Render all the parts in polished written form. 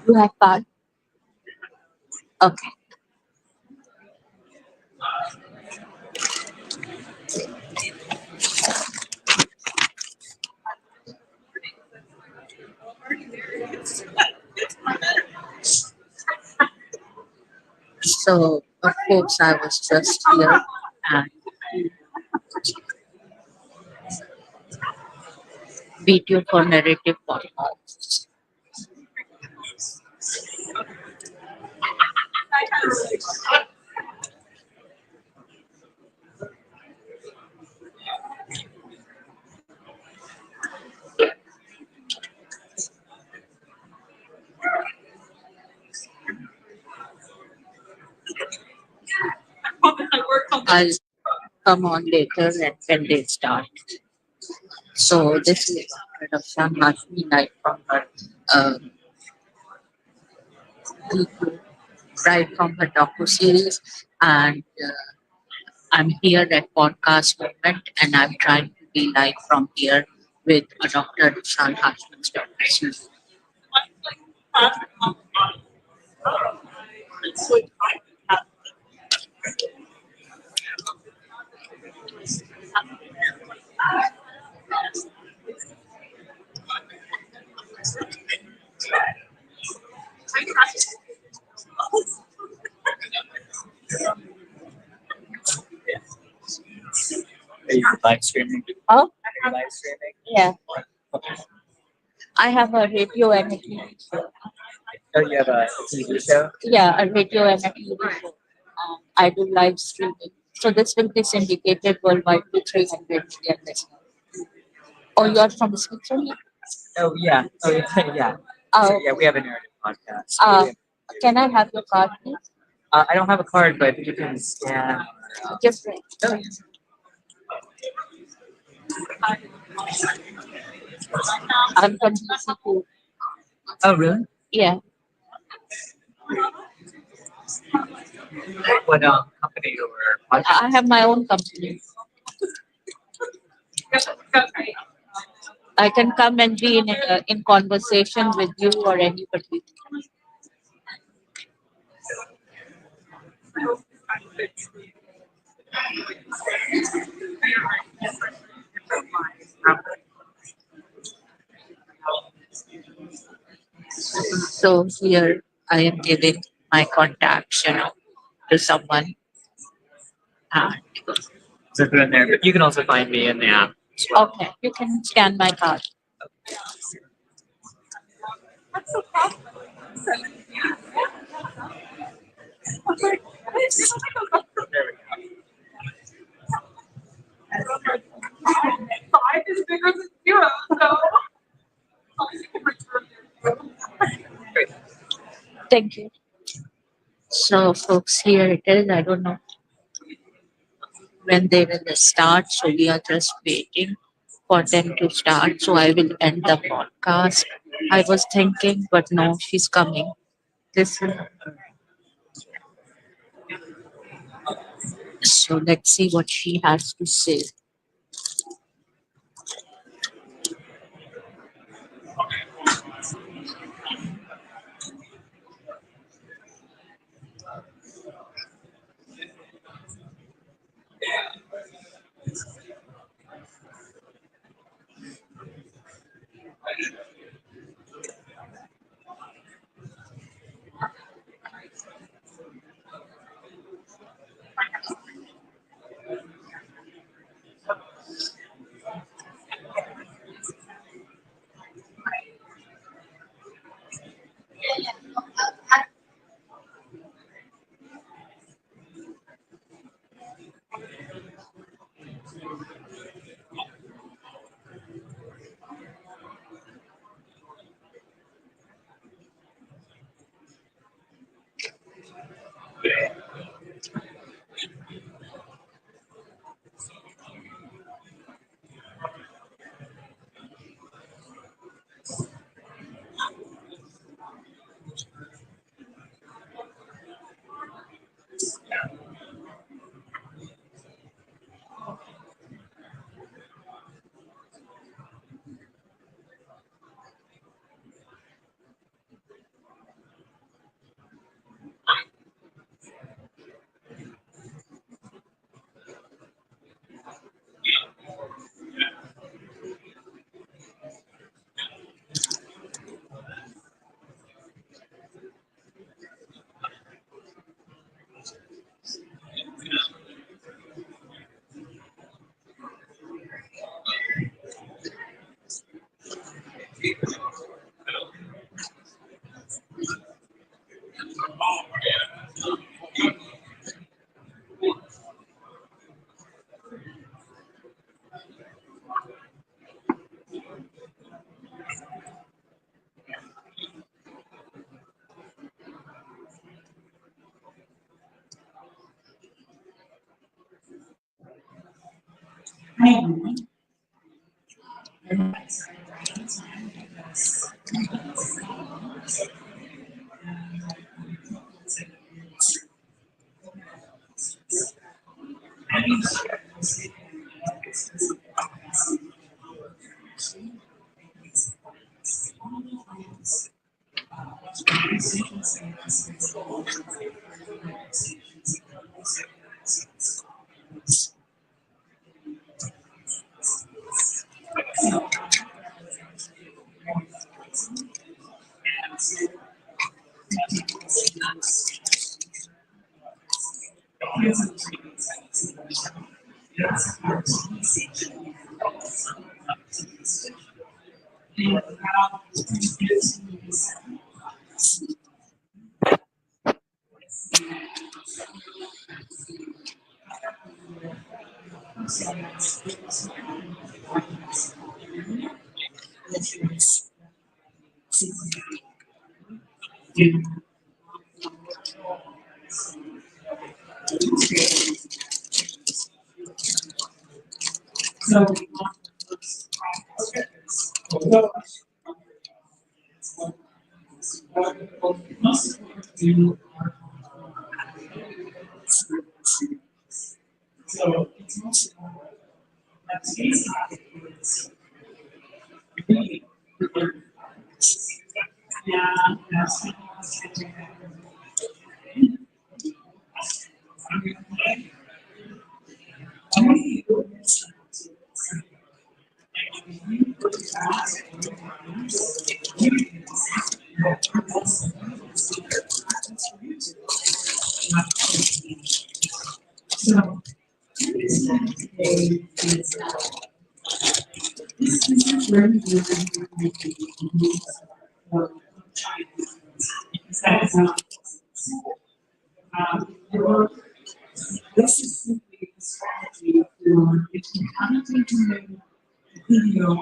You have card? Okay. So, of course, I was just here and video for narrative podcast. I'll come on later and when they start. So, this is Dr. Afshan Hashmi night from her video, right from her docu-series, and I'm here at podcast moment, and I'm trying to be live from here with Dr. Afshan Hashmi's docu-series. Are you live streaming? Oh, Are you live streaming? yeah. I have a radio and a TV show. Oh, you have a TV show? Yeah, a radio and a TV show. I do live streaming. So this will be syndicated worldwide to 300 million listeners. Oh, you're from Switzerland? Oh, yeah. Oh, yeah. Yeah. So, Oh, yeah, we have a narrative podcast. can I have your card, please? I don't have a card, but you can scan. Just Oh, yeah. I'm from BC too. Oh, really? Yeah. What company or podcast? I have my own company. I can come and be in conversation with you or anybody. So here I am giving my contacts, to someone. And, So put in there, but you can also find me in the app as well. okay, you can scan my card. There we go. Five is bigger than zero, so. Great. Thank you. So folks, here it is. I don't know when they will start. So we are just waiting for them to start. So I will end the podcast. I was thinking, but no, she's coming. This is, so let's see what she has to say.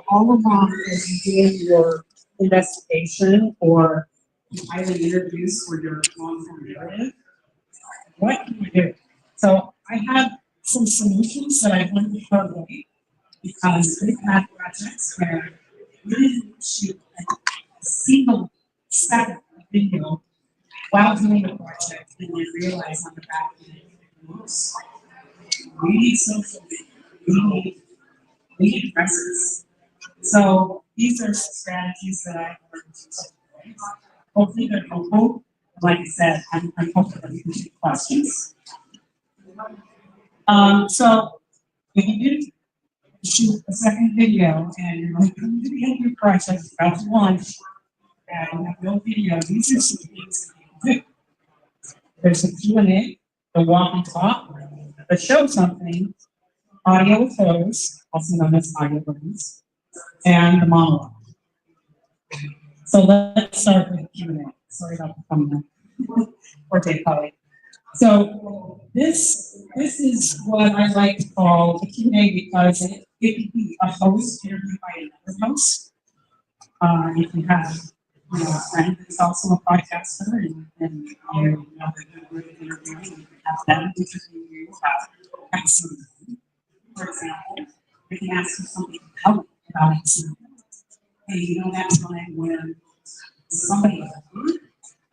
All along as you doing your investigation or highly interviews for your long-term narrative, what can you do? So I have some solutions that I learned the hard way because we've had projects where we didn't shoot a single second of video while doing the project and then realize on the back end, oops, we need social media, we need presence. So these are some strategies that I learned. Hopefully they're helpful. Like I said, I'm hoping that you can take questions. So if you do shoot a second video and you're like, come to the end of your project, about to launch, and you have no video, these are some things that you can do. There's a Q&A, the walk and talk, the show something, audio with photos, also known as audio rooms, and the monologue. So let's start with Q&A. Sorry about the thumbnail. Or Dave Polly. So this is what I like to call a Q&A because it could be a host interviewed by another host. You can have a friend who's also a podcaster and you know that they're good at interviewing. You can have them interview you about excellent. For example, we can ask you something compelling about excellent. Hey, you know that time when somebody heard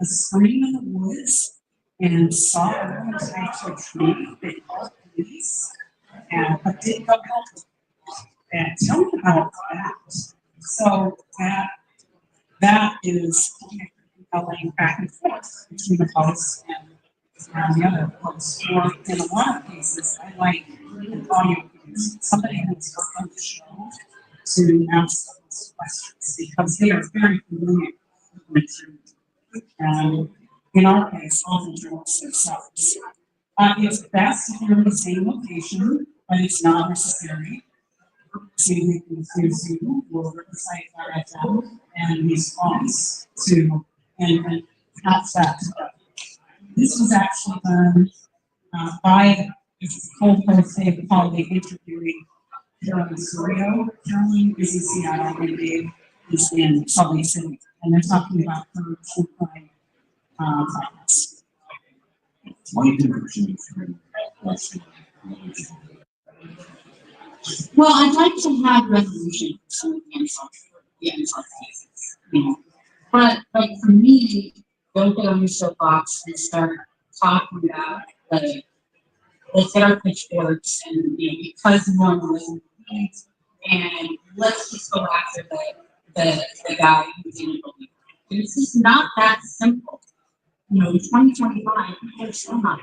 a scream in the woods and saw a woman tied to a tree, they called police, and but didn't go help them. And tell me about that. So that is compelling back and forth between the host and the other host. Or in a lot of cases, I like an audio piece, somebody who's worked on the show to ask those questions because they are very familiar with material. And in our case, all the journalists themselves. It's best if you're in the same location, but it's not necessary. to Zoo or Riverside RFM and response to and that's that. This was actually done by this whole person of the holiday interviewing Carolyn Sorio. Carolyn is in Seattle and Dave is in Salt Lake City. And they're talking about her true crime podcast. 22%. Well, I'd like to have resolution for some of the unsolved cases. But for me, don't get on your soapbox and start talking about let's get our pitchforks and because we want to listen to these, and let's just go after the guy who didn't believe it. It's just not that simple. In 2025, people are still not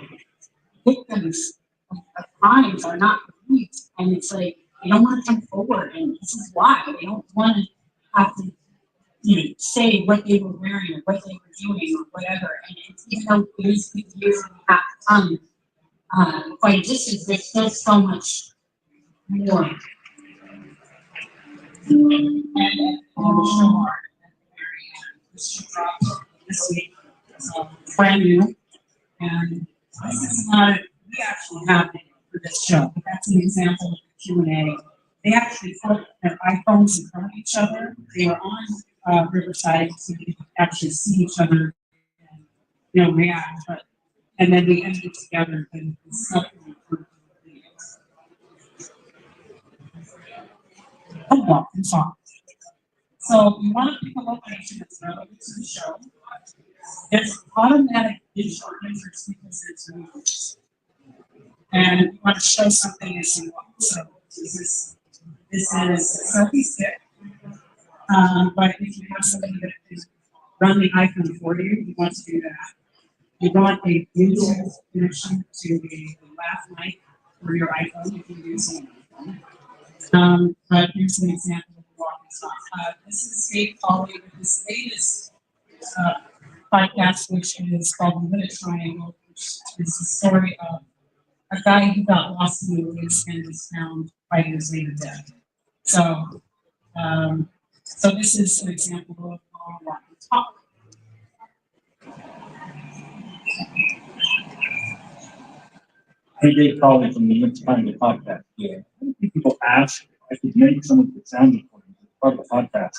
victims of crimes are not believed, and it's like they don't want to come forward, and this is why they don't want to have to say what they were wearing or what they were doing or whatever. And it's, there's years and a half time quite a distance, there's still so much more. And show art at the very end. This should drop this week. So brand new. And this is not we actually have it for this show. But that's an example of the Q&A. They actually put their iPhones in front of each other. They were on Riverside, so you could actually see each other and react. But and then we ended together and something for and talk. So we want to pick a location that's relevant to the show. It's automatic digital interest because it's movies. And we want to show something as you want. So this is selfie stick. But if you have somebody that can run the icon for you, you want to do that. You want a Bluetooth connection to the laugh mic for your iPhone if you're using an iPhone. But here's an example of the walking talk. This is Dave Colley with his latest podcast, which is called The Minute Triangle, which is the story of a guy who got lost in the woods and was found 5 years later dead. So, so this is an example of walking talk. Hey, Dave Colley from the Minute Triangle podcast. Yeah. People ask if I could make some of the sound recordings as part of the podcast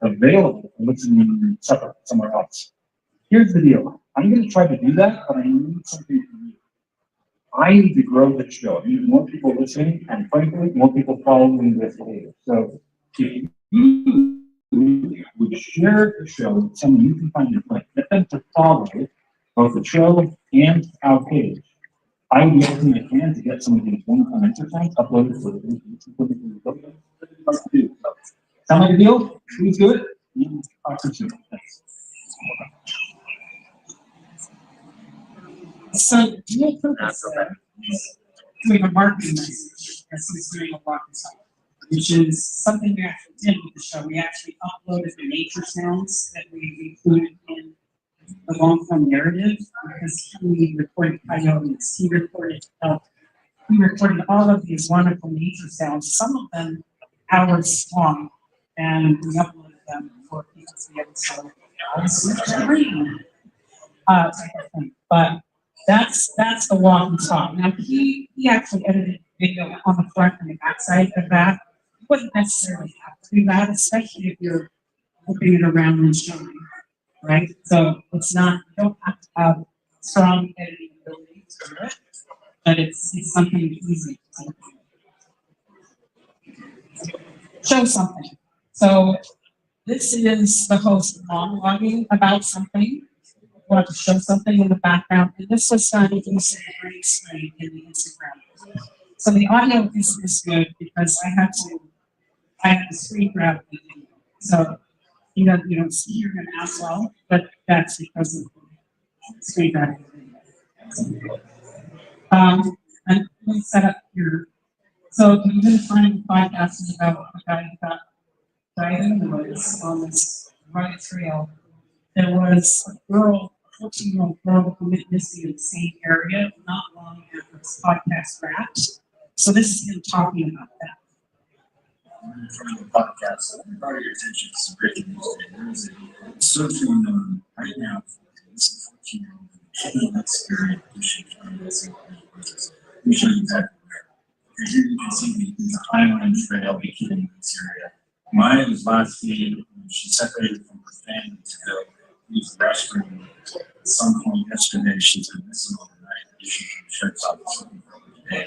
available for listening separate somewhere else. Here's the deal. I'm going to try to do that, but I need something from you. I need to grow the show. I need more people listening, and frankly, more people following this video. So if you would share the show with someone you can find your friend, get them to follow both the show and our page. I would be opening my hand to get some of these one-time exercises uploaded for the YouTube. Sound like a deal? Please do it. Talk to you soon. Thanks. So dual purpose is doing a marketing message as he's doing a walk inside, which is something we actually did with the show. We actually uploaded the nature sounds that we included in the long form narrative because he recorded coyotes, he recorded all of these wonderful nature sounds, some of them hours long, and we uploaded them for people to be able to read. But that's the walk and talk. Now he actually edited video on the front and the back side of that. You wouldn't necessarily have to do that, especially if you're looking at around and showing, right? So it's not, you don't have to have strong editing ability to do it, but it's something easy to show something. So this is the host monologuing about something. Want to show something in the background, and this was done using the green screen in the Instagram. So the audio is good because I have to screen grab the video. So you don't see your him as well, but that's because of the screen grabbing the video. And let me set up here. So you're going to find the podcast is about a guy who got died in the woods on this rugged trail. There was a girl, a 14-year-old girl who went missing in the same area not long after this podcast wrapped. So this is him talking about that. from the podcast, I want to draw your attention to some breaking news today. There is a search going on right now for this 14-year-old kidney experience issue from this. Let me show you exactly where. Okay, here you can see the Highland Trail beginning in this area. Maya was last seen when she separated from her family to go use the restroom. At some point yesterday, she's been missing overnight. She from the sheriff's office looking for her today.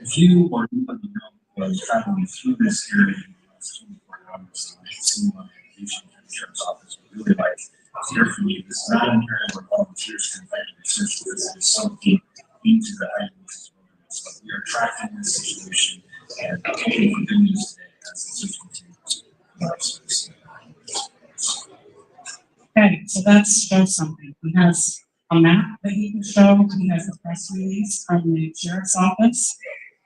If you or anybody you know was traveling through this area in the last 24 hours, I should see my application to the sheriff's office. We really like to hear from you. This is not an area where volunteers can find research because it is so deep into the Highlands wilderness. But we are tracking this situation and hoping for good news today as the search continues. Okay, so that's shows something. He has a map that he can show. He has a press release from the sheriff's office,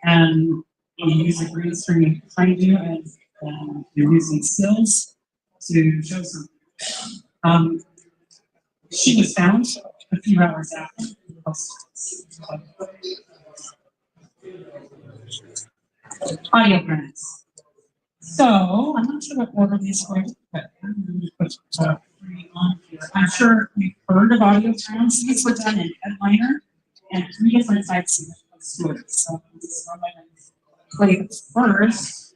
and he uses green screen behind you, and you're using skills to show something. She was found a few hours after the post. Audio prints. So I'm not sure what order these were, but I'm going to put three on here. I'm sure you've heard of audio trends. These were done in headliner and three different types of stories. So I'm just going to play this first.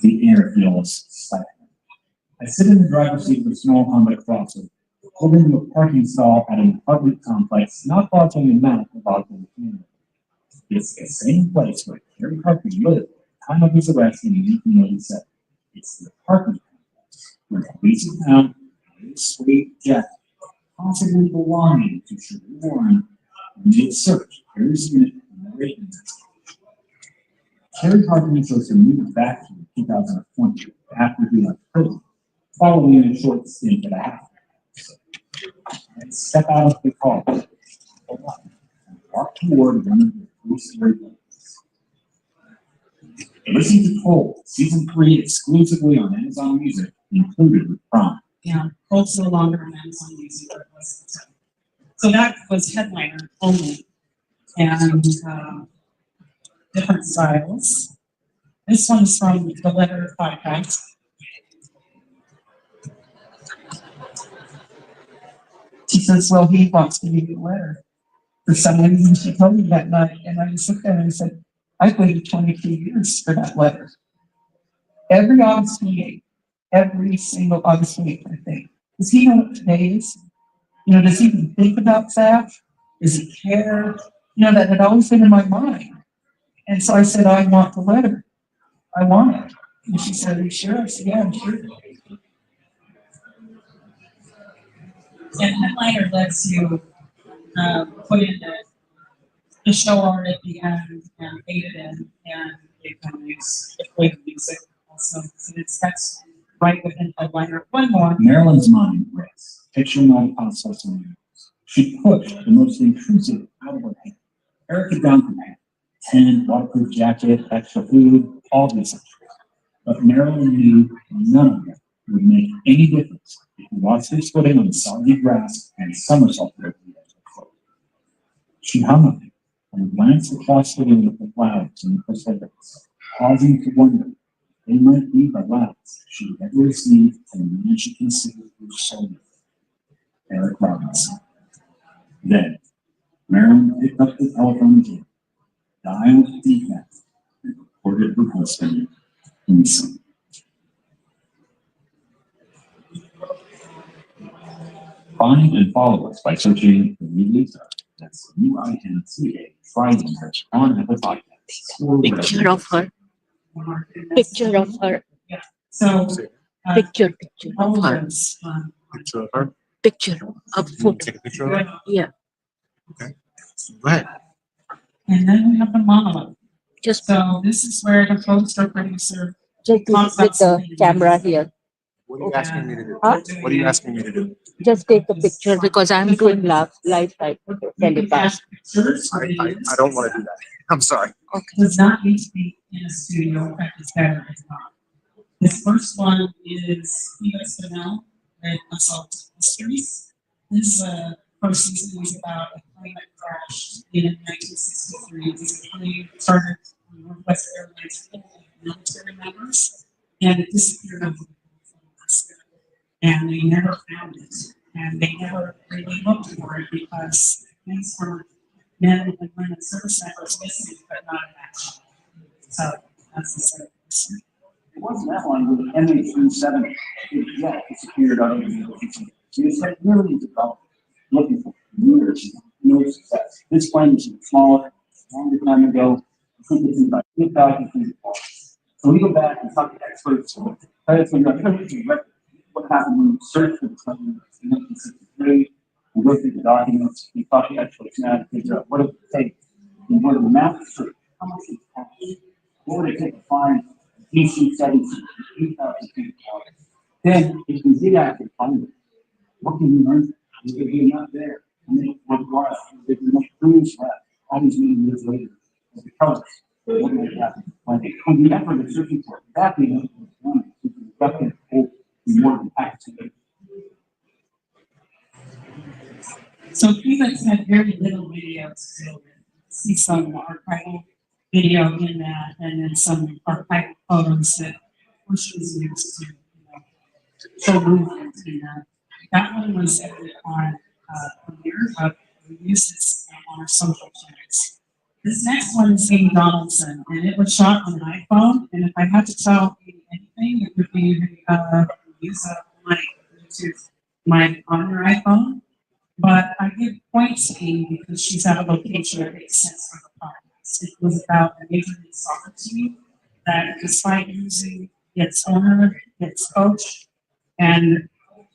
The air feels silent. I sit in the driver's seat of a small Honda Crosser, holding to a parking stall at an apartment complex not far from the mouth of Ogden Canyon. It's the same place where Kerry Harper lived at the time of his arrest in 1987. It's the apartment complex where police found a suede jacket, possibly belonging to Sugar Warren, when they searched Kerry's unit in the rape investigation. Kerry Harper chose to move back here in 2020 after he left prison, following a short stint at a house. And step out of the car, and walk toward one of the three-story buildings. Listen to Cold, season 3 exclusively on Amazon Music, included with Prime. Yeah, Cold's no longer on Amazon Music, but it was. So that was headliner only, and different styles. This one's from the Letter podcast. She says, well, he wants to give you a letter. For some reason, she told me that night, and I just looked at her and said, I've waited 22 years for that letter. Every August 28th, every single August 28th, I think. Does he know what today is? You know, does he even think about that? Does he care? You know, that had always been in my mind. And so I said, I want the letter. I want it. And she said, are you sure? I said, yeah, I'm sure. And Headliner lets you put in the show art at the end and fade it in, and they can use the play the music also. So that's right within Headliner. One more. Marilyn's mind rests, picture not processing. She pushed the most intrusive out of her hand. Erica down from hand. Tent, waterproof jacket, extra food, all these things. But Marilyn knew none of them would make any difference if you watched her footing on soggy grass and somersaulted over the edge of the cliff. She hung on it and glanced across the room at the flowers and the prosthetics, pausing to wonder if they might be the last she would ever receive from the man she considered her soulmate, Eric Robinson. Then, Marilyn picked up the telephone again, dialed the decaf, and recorded her husband in the sun. Find and follow us by searching for New Lisa. That's UINCA. Friday on Apple Podcasts. Picture of her. Picture of her. So, Picture of her. Picture of her. Picture of photo. Take a picture of her. Yeah. Okay. Go ahead. And then we have the monologue. Just So this is where the poster producer with the camera here. What are you asking me to do? Huh? What are you asking me to do? Just take a picture because I'm doing live type telecast. I don't want to do that. I'm sorry. Does not need to be in a studio. In fact, it's better if not. This first one is U.S. Fennell with Assault Mysteries. This first season is about a plane that crashed in 1963. This plane chartered Northwest Airlines military members, and it disappeared over the Alaska. And they never found it, and they never really looked for it because things were men and women service members missing, but not in action. So that's the same. It wasn't that long ago, the MH17, yeah, disappeared out of the ocean. So it's like millions of dollars looking for years, no success. This plane was smaller, a longer time ago, I think it's about 2,000 feet apart. So we go back and talk to experts, try to figure out what happened when you search for the plane in 1963. We go through the documents, we talk to experts now to figure out what it would take. And what the map search, how much it cost, what would it take to find DC-17, 3,000 feet apart? Then, if we did actually find it, what can we learn? There could be enough there. And then what was, there's enough clues left, all these many years later, to tell us what would happen. When the effort of searching for it, that we know was done, more impactful. So Felix had very little videos, so see some archival video in that, and then some archival photos that Bush was used to, show movement in that. That one was on Premiere, but we used this on our social channels. This next one is Amy Donaldson, and it was shot on an iPhone, and if I had to tell you anything, it would be use my Bluetooth mic on your iPhone. But I give points to Amy because she's at a location that makes sense for the podcast. It was about a Major League Soccer team that, despite losing its owner, its coach, and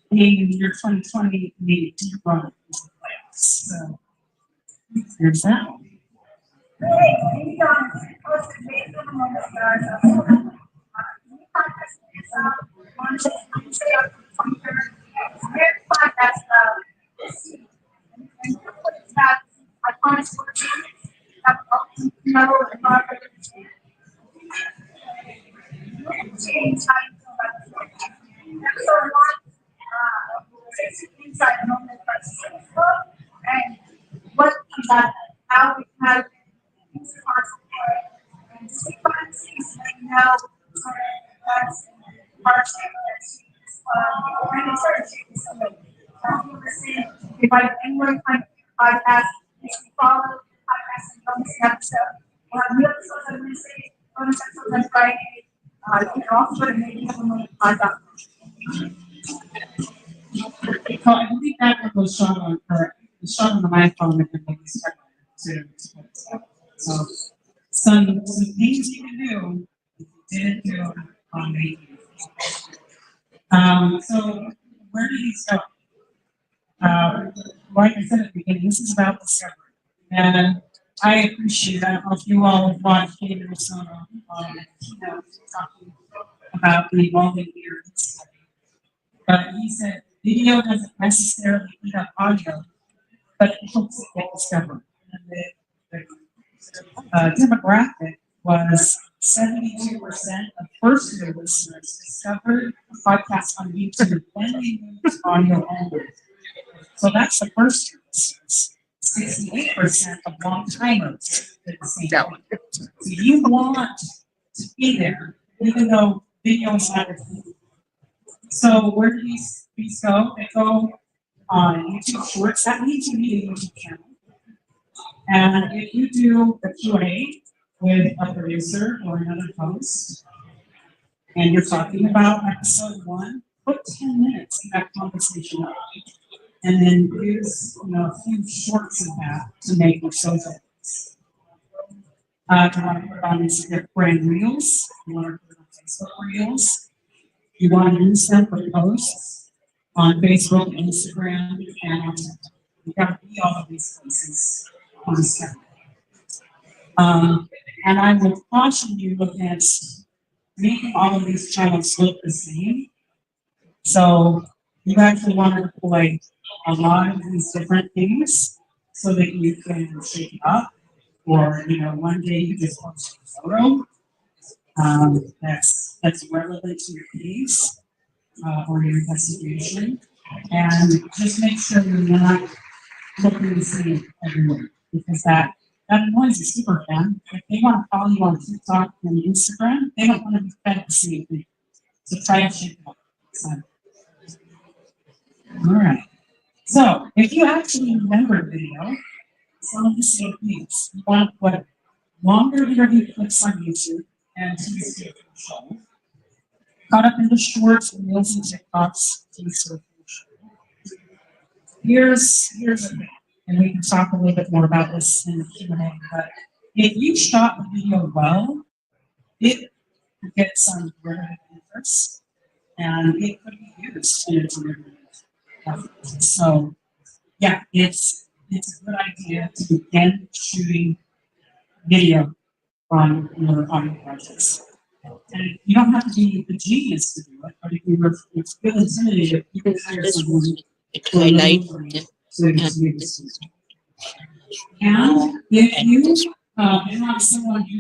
being in the year 2020, made a deep run into the playoffs. So here's that one. And what that how we have and sequences and now that's if I anyone find podcast, you can follow the podcast and don't miss an episode. We'll have new episodes on Wednesday, bonus episodes on Friday. You can also go to media.com. So I believe that one was shot on my phone and then too. So some things you can do if you didn't do it on the so where do these go? Like I said at the beginning, this is about discovery. And I appreciate that. I don't know if you all have watched Kate Arizona talking about the evolving ear study. But he said video doesn't necessarily eat up audio, but it helps it get discovered. And the demographic was 72% of first-year listeners discovered a podcast on YouTube when they moved audio only. So that's the first-year listeners. 68% of long-timers did the same thing. So you want to be there, even though video is not a thing. So where do these go? They go on YouTube Shorts. That means you need a YouTube channel. And if you do a Q&A with a producer or another host, and you're talking about episode 1, put 10 minutes in that conversation up. And then use a few shorts of that to make your social links. You want to put on Instagram Reels, you want to put on Facebook Reels, you want to use them for posts on Facebook, Instagram, and on TikTok. You've got to be all of these places on Instagram. And I would caution you against making all of these channels look the same. So you actually want to deploy a lot of these different things so that you can shake it up. Or, one day you just post a photo that's relevant to your case or your investigation. And just make sure you're not looking the same everywhere, because that that annoys a super fan. If they want to follow you on TikTok and Instagram, they don't want to be fed the same thing. So try to shake it up. So, all right. So if you actually remember video, some of the same things. You want to put longer interview clips on YouTube and TV show. Cut up into shorts, reels, and TikToks to serve your show. Here's the thing, and we can talk a little bit more about this in the Q&A, but if you shot the video well, it could get some very interest, and it could be used in its efforts. So yeah, it's a good idea to begin shooting video on your projects. And you don't have to be a genius to do it, but if you feel intimidated, you can hire This someone was it to highlight remove them, so and it's this is and if and you this have someone who